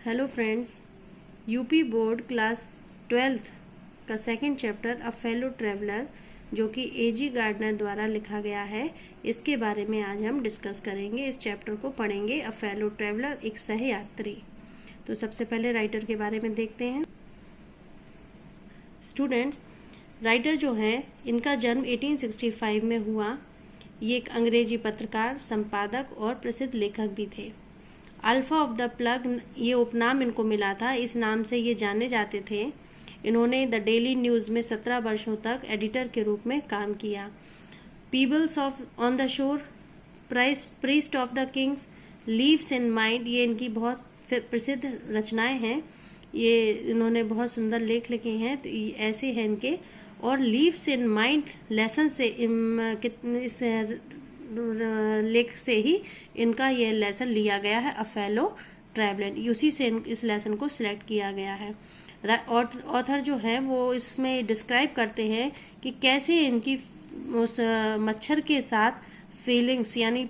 Hello friends, UP board class 12th का second chapter a fellow traveller जो कि एजी gardener द्वारा लिखा गया है, इसके बारे में आज हम डिस्कस करेंगे। इस चैप्टर को पढ़ेंगे। अ फेलो ट्रेवलर, एक सहयात्री। तो सबसे पहले राइटर के बारे में देखते हैं। स्टूडेंट्स, राइटर जो है इनका जन्म 1865 में हुआ। ये एक अंग्रेजी पत्रकार, संपादक और प्रसिद्ध लेखक भी थे। अल्फा ऑफ द प्लग ये उपनाम इनको मिला था, इस नाम से ये जाने जाते थे। इन्होंने द डेली न्यूज़ में 17 वर्षों तक एडिटर के रूप में काम किया। Peebles of on the shore, priest of the Kings, leaves in mind, ये इनकी बहुत प्रसिद्ध रचनाएं हैं। ये इन्होंने बहुत सुंदर लेख लिखे हैं, तो ऐसे हैं इनके। और लीव्स इन माइंड लेसन से इस लेख से ही इनका ये लेसन लिया गया है, अ फेलो ट्रेवलर। उसी से इस लेसन को सिलेक्ट किया गया है। ऑथर जो है वो इसमें डिस्क्राइब करते हैं कि कैसे इनकी उस मच्छर के साथ फीलिंग्स यानी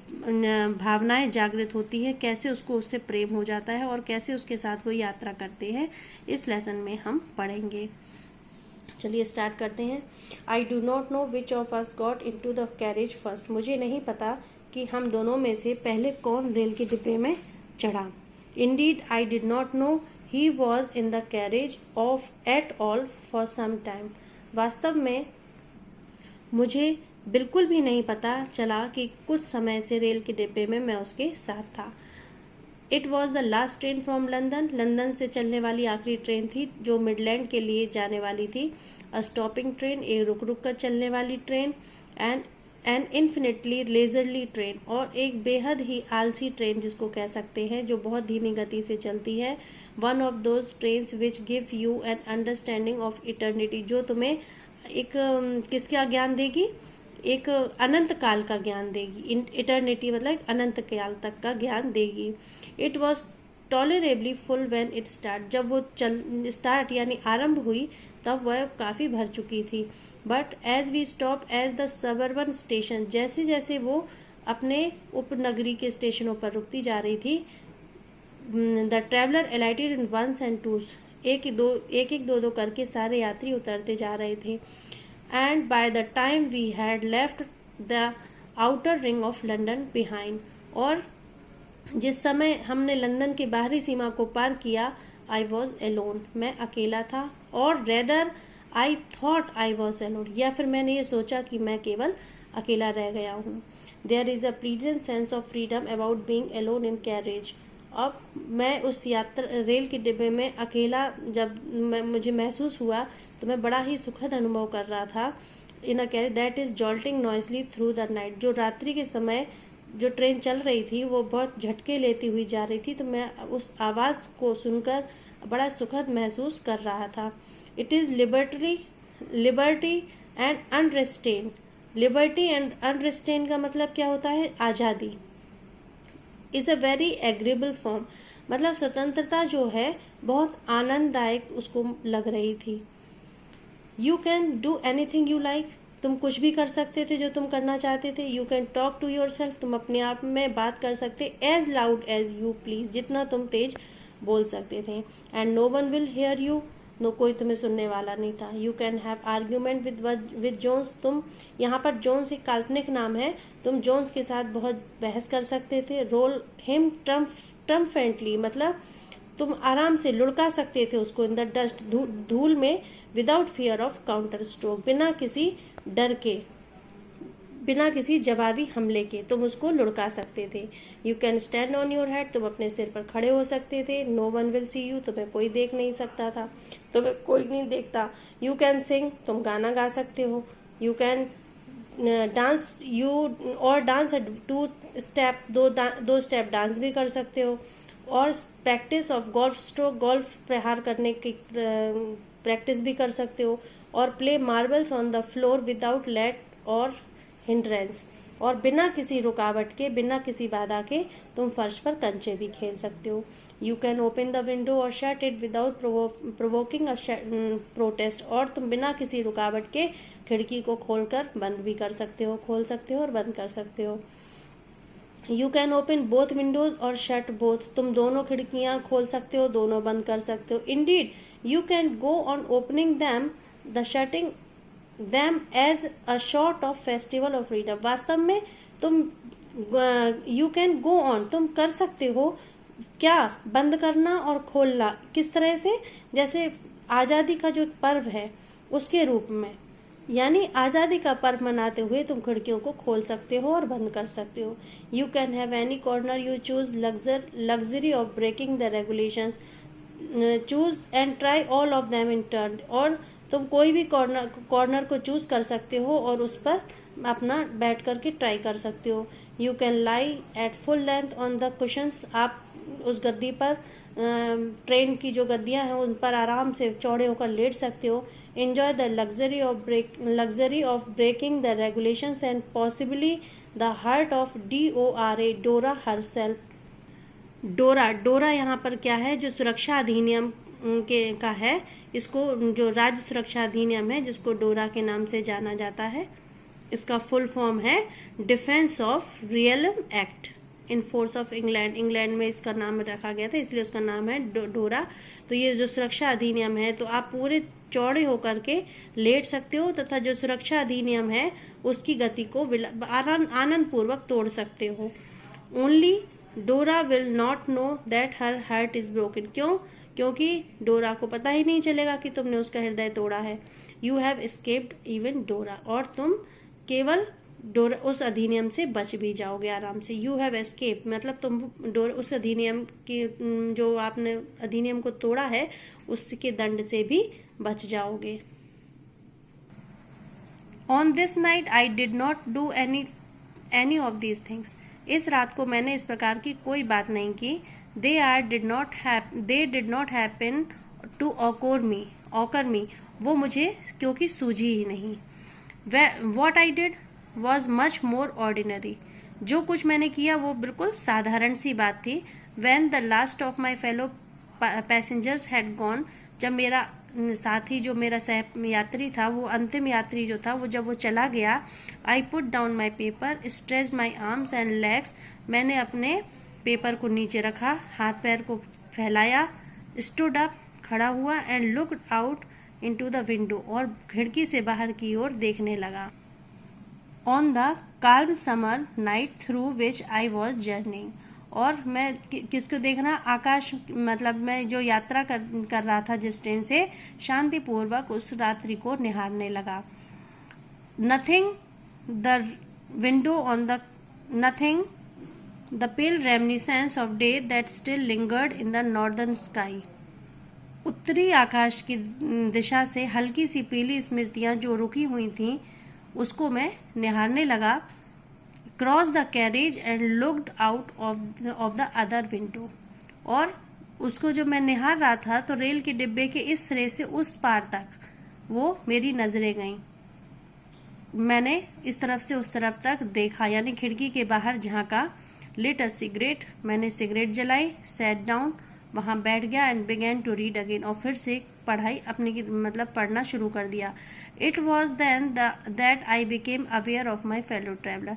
भावनाएं जागृत होती हैं, कैसे उसको उससे प्रेम हो जाता है और कैसे उसके साथ वो यात्रा करते हैं, इस लेसन में हम पढ़ेंगे। चलिए स्टार्ट करते हैं। I do not know which of us got into the carriage first, मुझे नहीं पता कि हम दोनों में से पहले कौन रेल के डिब्बे में चढ़ा। Indeed I did not know he was in the carriage of at all for some time, वास्तव में मुझे बिल्कुल भी नहीं पता चला कि कुछ समय से रेल के डिब्बे में मैं उसके साथ था। It was the last train from London, London से चलने वाली आखिरी ट्रेन थी जो मिडलैंड के लिए जाने वाली थी। अ स्टॉपिंग ट्रेन, एक रुक रुक कर चलने वाली train. And an infinitely leisurely train, और एक बेहद ही आलसी ट्रेन जिसको कह सकते हैं, जो बहुत धीमी गति से चलती है। One of those trains which give you an understanding of eternity, जो तुम्हें एक किसका ज्ञान देगी, एक अनंत काल का ज्ञान देगी। इटर्निटी मतलब अनंत काल तक का ज्ञान देगी। It was tolerably full when it start, जब वो स्टार्ट यानी आरंभ हुई तब वह काफ़ी भर चुकी थी। But as we stop as the suburban station, जैसे जैसे वो अपने उपनगरी के स्टेशनों पर रुकती जा रही थी, the traveller alighted in ones and twos, एक दो करके सारे यात्री उतरते जा रहे थे। And by the time we had left the outer ring of London behind, और जिस समय हमने लंदन की बाहरी सीमा को पार किया, I was alone, मैं अकेला था। और rather I thought I was alone, या फिर मैंने ये सोचा कि मैं केवल अकेला रह गया हूँ। There is a pleasant sense of freedom about being alone in carriage, अब मैं उस रेल के डिब्बे में अकेला जब मुझे महसूस हुआ तो मैं बड़ा ही सुखद अनुभव कर रहा था। In a carriage that is jolting noisily through the night, जो रात्रि के समय जो ट्रेन चल रही थी वो बहुत झटके लेती हुई जा रही थी, तो मैं उस आवाज़ को सुनकर बड़ा सुखद महसूस कर रहा था। It is liberty and unrestraint, liberty and unrestraint का मतलब क्या होता है, आज़ादी। Is a very agreeable form, मतलब स्वतंत्रता जो है बहुत आनंददायक उसको लग रही थी। You can do anything you like, तुम कुछ भी कर सकते थे जो तुम करना चाहते थे। You can talk to yourself, तुम अपने आप में बात कर सकते, as loud as you please, जितना तुम तेज बोल सकते थे। And no one will hear you, no कोई तुम्हें सुनने वाला नहीं था। You can have argument with Jones, तुम यहाँ पर जोन्स एक काल्पनिक नाम है, तुम जोन्स के साथ बहुत बहस कर सकते थे। रोल हिम ट्रम्फेंटली, मतलब तुम आराम से लुढ़का सकते थे उसको इन द डस्ट, धूल में, without fear of counter stroke, बिना किसी डर के, बिना किसी जवाबी हमले के तुम उसको लुढ़का सकते थे। You can stand on your head, तुम अपने सिर पर खड़े हो सकते थे। No one will see you, तुम्हें कोई देख नहीं सकता था, तुम्हें कोई नहीं देखता। यू कैन सिंग, तुम गाना गा सकते हो। You can dance, dance 2 step, दो स्टेप डांस भी कर सकते हो। और practice of golf stroke, golf प्रहार करने की प्रैक्टिस भी कर सकते हो। और play marbles on the floor without let और हिंड्रेंस, और बिना किसी रुकावट के, बिना किसी बाधा के तुम फर्श पर कंचे भी खेल सकते हो। You can open the window और shut it without provoking a protest, और तुम बिना किसी रुकावट के खिड़की को खोलकर बंद भी कर सकते हो, खोल सकते हो और बंद कर सकते हो। You can open both Windows और शट बोथ, तुम दोनों खिड़कियां खोल सकते हो, दोनों बंद कर सकते हो। Indeed you can go on opening them the shutting them as a sort of festival of freedom, वास्तव में तुम यू कैन गो ऑन, तुम कर सकते हो क्या, बंद करना और खोलना, किस तरह से, जैसे आज़ादी का जो पर्व है उसके रूप में, यानी आज़ादी का पर्व मनाते हुए तुम खिड़कियों को खोल सकते हो और बंद कर सकते हो। You can have any corner you choose, luxury of breaking the regulations, choose and try all of them in turn, और तुम कोई भी कॉर्नर को चूज कर सकते हो और उस पर अपना बैठ करके ट्राई कर सकते हो। You can lie at full length on the cushions, आप उस गद्दी पर, ट्रेन की जो गद्दियां हैं उन पर आराम से चौड़े होकर लेट सकते हो। Enjoy the luxury of breaking the regulations and possibly the heart of DORA, Dora herself. Dora यहाँ पर क्या है, जो सुरक्षा अधिनियम के का है, इसको जो राज्य सुरक्षा अधिनियम है जिसको डोरा के नाम से जाना जाता है, इसका फुल फॉर्म है defence of realm act in force of England. England में इसका नाम रखा गया था, इसलिए उसका नाम है डोरा। तो ये जो सुरक्षा अधिनियम है, तो आप पूरे चौड़े होकर के लेट सकते हो तथा जो सुरक्षा अधिनियम है उसकी गति को आनंद पूर्वक तोड़ सकते हो। ओनली डोरा will not know that her heart is broken, क्यों, क्योंकि डोरा को पता ही नहीं चलेगा कि तुमने उसका हृदय तोड़ा है। यू हैव एस्केप्ड इवन डोरा, और तुम केवल डोरा उस अधिनियम से बच भी जाओगे आराम से। यू हैव एस्केप मतलब तुम डोरा उस अधिनियम की, जो आपने अधिनियम को तोड़ा है उसके दंड से भी बच जाओगे। On this night I did not do any of these things, इस रात को मैंने इस प्रकार की कोई बात नहीं की। They did not happen to occur to, me मुझे क्योंकि सूझी ही नहीं। What I did was much more ordinary, जो कुछ मैंने किया वो बिल्कुल साधारण सी बात थी। When the last of my fellow passengers had gone, जब मेरा साथी, जो मेरा सह यात्री था, वो अंतिम यात्री जो था, वो जब वो चला गया, I put down my paper, stretch my arms and legs, मैंने अपने पेपर को नीचे रखा, हाथ पैर को फैलाया, स्टूड अप, खड़ा हुआ, and looked out into the window, और खिड़की से बाहर की ओर देखने लगा। On the calm summer night through which I was journeying, और मैं किसको देख रहा, आकाश, मतलब मैं जो यात्रा कर रहा था जिस ट्रेन से, शांतिपूर्वक उस रात्रि को निहारने लगा। Nothing the pale reminiscence of day that still lingered in the northern sky, उत्तरी आकाश की दिशा से हल्की सी पीली स्मृतियां जो रुकी हुई थीं उसको मैं निहारने लगा। Cross the carriage and looked out of the other window, और उसको जो मैं निहार रहा था तो रेल के डिब्बे के इस सिरे से उस पार तक वो मेरी नजरें गईं। मैंने इस तरफ से उस तरफ तक देखा, यानी खिड़की के बाहर झांका। लिट अ सिगरेट, मैंने सिगरेट जलाई। सैट डाउन, वहां बैठ गया। And begin to read again, और फिर से पढ़ाई अपनी मतलब पढ़ना शुरू कर दिया। It was then that I became aware of my fellow traveller,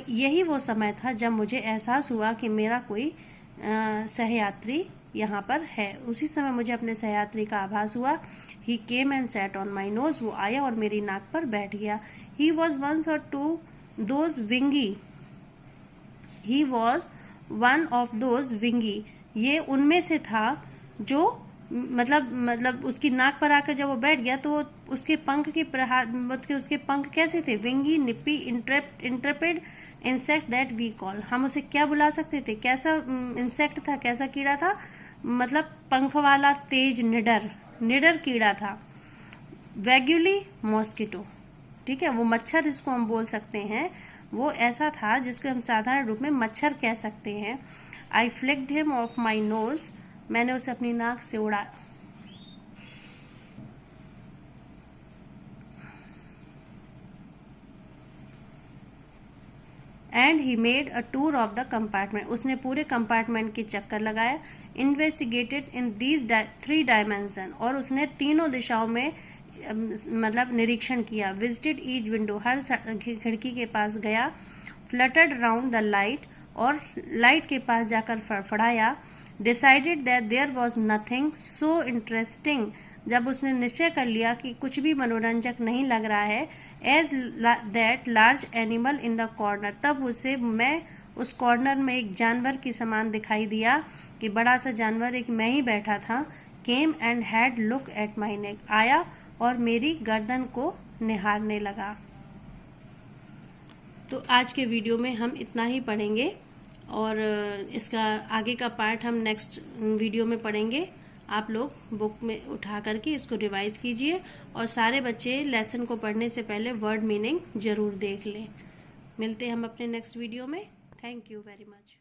यही वो समय था जब मुझे एहसास हुआ कि मेरा कोई सहयात्री यहाँ पर है। उसी समय मुझे अपने सहयात्री का आभास हुआ। He came and sat on my nose, वो आया और मेरी नाक पर बैठ गया। ही वॉज वंस और to those wingy, he was one of those wingy, ये उनमें से था जो मतलब उसकी नाक पर आकर जब वो बैठ गया तो उसके पंख के प्रहार, उसके पंख कैसे थे, wingy, nippy, intrepid insect that we call, हम उसे क्या बुला सकते थे, कैसा इंसेक्ट था, कैसा कीड़ा था, मतलब पंख वाला, तेज, निडर कीड़ा था। वैग्यूली मॉस्किटो, ठीक है, वो मच्छर जिसको हम बोल सकते हैं, वो ऐसा था जिसको हम साधारण रूप में मच्छर कह सकते हैं। I flicked him off my nose, मैंने उसे अपनी नाक से उड़ा। And he made a tour of the compartment, उसने पूरे कंपार्टमेंट के चक्कर लगाया। इन्वेस्टिगेटेड इन दीज 3 डायमेंशन, और उसने तीनों दिशाओं में मतलब निरीक्षण किया। विजिटेड ईच विंडो, हर खिड़की के पास गया। फ्लटर्ड राउंड द लाइट, और लाइट के पास जाकर फड़फड़ाया। Decided that there was nothing so interesting, जब उसने निश्चय कर लिया कि कुछ भी मनोरंजक नहीं लग रहा है, as that large animal in the corner, तब उसे मैं उस कॉर्नर में एक जानवर की समान दिखाई दिया कि बड़ा सा जानवर एक मैं ही बैठा था। Came and had look at my neck, आया और मेरी गर्दन को निहारने लगा। तो आज के वीडियो में हम इतना ही पढ़ेंगे और इसका आगे का पार्ट हम नेक्स्ट वीडियो में पढ़ेंगे। आप लोग बुक में उठा करके इसको रिवाइज कीजिए और सारे बच्चे लेसन को पढ़ने से पहले वर्ड मीनिंग जरूर देख लें। मिलते हैं हम अपने नेक्स्ट वीडियो में। Thank you very much.